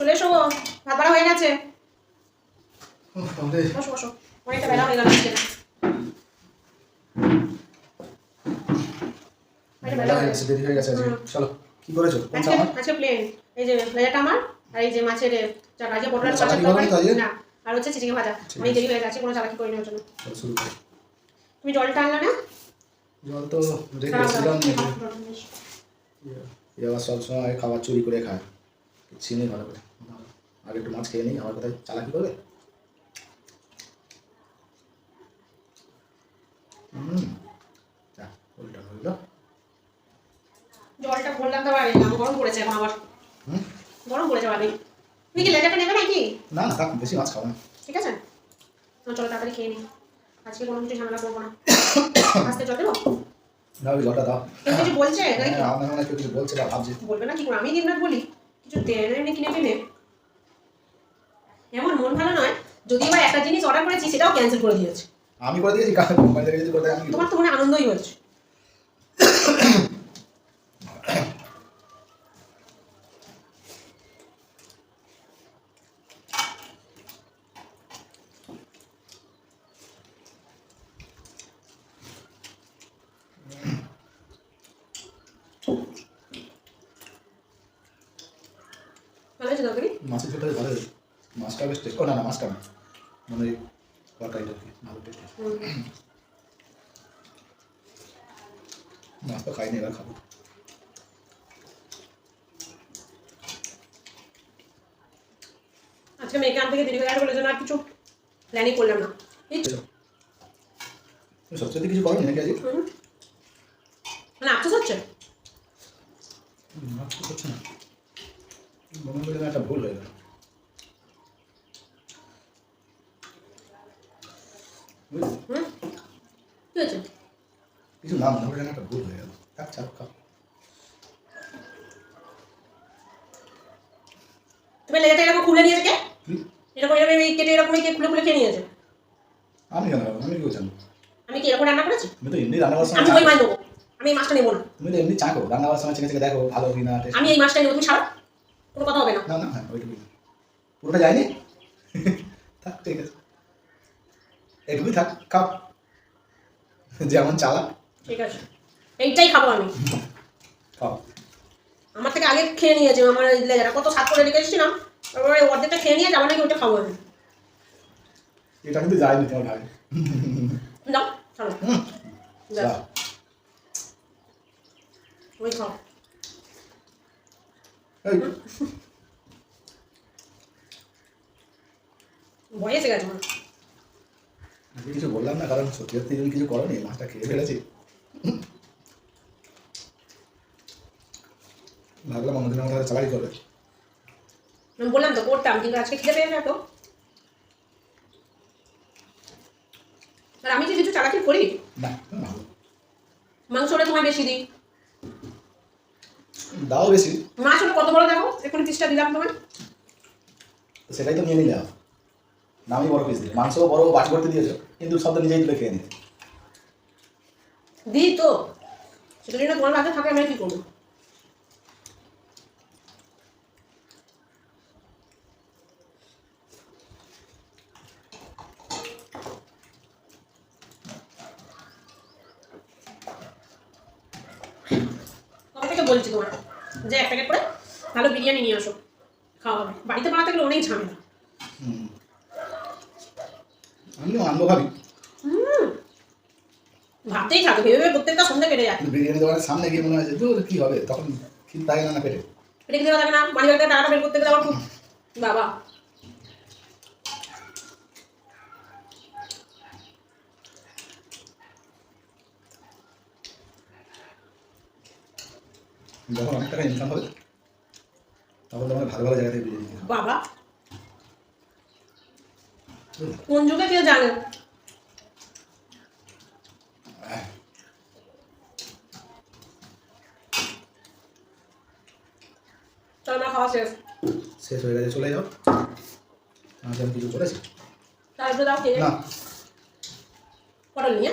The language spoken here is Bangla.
চলে এসো, ভাত বাড়া হয়ে গেছে। বসো বসো, অনেকটা বেলা হয়ে গেল আজকে। দেরি হয়ে গেছে। চলো কি করেছো? আজকে প্লেন, এই যে ভেজাটা আমার, আর এই যে মাছের চাকা, যে পটলের তরকারি না, আর হচ্ছে চিচিঙ্গা ভাজা। অনেক দেরি হয়ে গেছে, কোনো চালাকি করিনি ওর জন্য। তুমি জলটা আনলা না? জল তো রেখে এসেছিলাম। আবার সবসময় খাবার চুরি করে খায়, চিনি ভালো করে। আগে একটু মাছ খেয়ে নিই, আমার কোথায় চালাকি করবে। উল্টা হইল। জলটা বললাম তো বাড়ি না, গরম পড়েছে এখন আবার। গরম পড়েছে বাড়ি। তুমি কি লেজাটা নেবে নাকি? না না, থাক, বেশি মাছ খাও না। ঠিক আছে, চলো তাড়াতাড়ি খেয়ে নিই, আজকে কোনো কিছু ঝামেলা করবো না। আজকে জল দেবো? দাও, ওই জলটা দাও। কিছু বলছে নাকি? আমার কেউ কিছু বলছে না, ভাবছি বলবে না কি করে, আমি দিনরাত বলি কিছু দেন এমনি কিনে কিনে। এমন মন ভালো নয়, যদি এবার একটা জিনিস অর্ডার করেছি সেটাও ক্যান্সেল করে দিয়েছে। আমি করে দিয়েছি, কোম্পানি থেকে যদি করে দেয় আমি। তোমার তো মনে আনন্দই হচ্ছে। ভালো আছে তরকারি? মাছের ঝোলটা ভালো, মাছটা বেশ টেস্ট। না না, মাছটা না, মানে তরকারিটা ভালো টেস্ট। মাছ তো খাইনি, এবার খাবো। আজকে মেয়েকে আনতে দেরি হয়ে গেছে বলে জন্য আর কিছু প্ল্যানই করলাম না। সত্যি কিছু করো নাকি আজকে? মানে আফসোস হচ্ছে? আফসোস হচ্ছে না, মনে হলো একটা ভুল হয়ে গেল। কি হয়েছে? কিছু না, মনে হলো একটা ভুল হয়ে গেল। থাক, চাপ খাও। তুমি লেজাটা এরকম খুলে নিয়েছে কে? এরকম এরকম কেটে এরকম খুলে খুলে খেয়ে নিয়েছে। আমি কেন? আমি কি বলছি? আমি কি এরকম রান্না করেছি? তুমি তো এমনি রান্না করার সময় আমি ওই মাছ দেবো, আমি এই মাছটা নেবো না। তুমি তো এমনি চাকো, রান্না করার সময় চেখে দেখো ভালো কি না। আমি এই মাছটা নেবো, তুমি ছাড়ো, কোনো কথা হবে না। না না, হ্যাঁ ওইটুকুই, পুরোটা যায়নি। থাক, ঠিক আছে, এইটুকুই থাক, খাও যেমন চালা। ঠিক আছে, এইটাই খাবো আমি। খাও। আমার থেকে আগে খেয়ে নিয়েছে আমার লেজাটা, কত স্বাদ করে রেখে এসেছিলাম, তারপরে অর্ধেকটা খেয়ে নিয়েছে, আমার নাকি ওইটা খাবো আমি। এটা কিন্তু যায়নি তোমার ভাই। যাও ছাড়ো, যাও ওই খাও। ভয় এসে গেছে আমার। আমি কিছু বললাম না, কারণ সত্যি সত্যি তুমি কিছু করো নি, মাছটা খেয়ে ফেলেছি। ভাবলাম অন্যদিন আমার চালাই করবে। আমি বললাম তো করতাম, কিন্তু আজকে খিদে পেয়ে না তো। আর আমি যে কিছু চালাকি করি না, ভালো মাংস হলে তোমায় বেশি দিই, দাও বেশি। মাছ হলে কত বড় দেখো, এখন 30টা দিলাম তোমায়। সেটাই তো নিয়ে নিলে না, আমি বড় পিস দিই, মাংস বড় বাটি করতে দিয়েছো, কিন্তু সব তো নিজেই তুলে খেয়ে নিতে দিই তো, সেটা যদি না তোমার ভাগে থাকে আমি কি করবো? তোমাকে বলছি তোমার যে এক প্যাকেট করে ভালো বিরিয়ানি নিয়ে আসো, খাওয়া হবে। বাড়িতে বানাতে গেলে অনেক ঝামেলা। আমিও আনবো ভাবি, ভাবতেই থাকে, ভেবে ভেবে প্রত্যেকটা সন্ধ্যা কেটে যায়। বিরিয়ানি দোকানের সামনে গিয়ে মনে হয়েছে দূর কি হবে, তখন খিদ থাকে না পেটে। পেটে খেতে থাকে না, মানি ব্যাগটা টাকাটা বের করতে গেলে আমার খুব বাবা। যখন অনেক টাকা ইনকাম হবে তখন তোমার ভালো ভালো জায়গা থেকে বিরিয়ানি খেতে হবে। বাবা কোন যুগে কেউ জানে। চল আমার খাওয়া শেষ হয়ে গেছে, চলে যাও। আজ আমি কিছু চলেছি তারপরে দাও খেয়ে না, পটল নিয়ে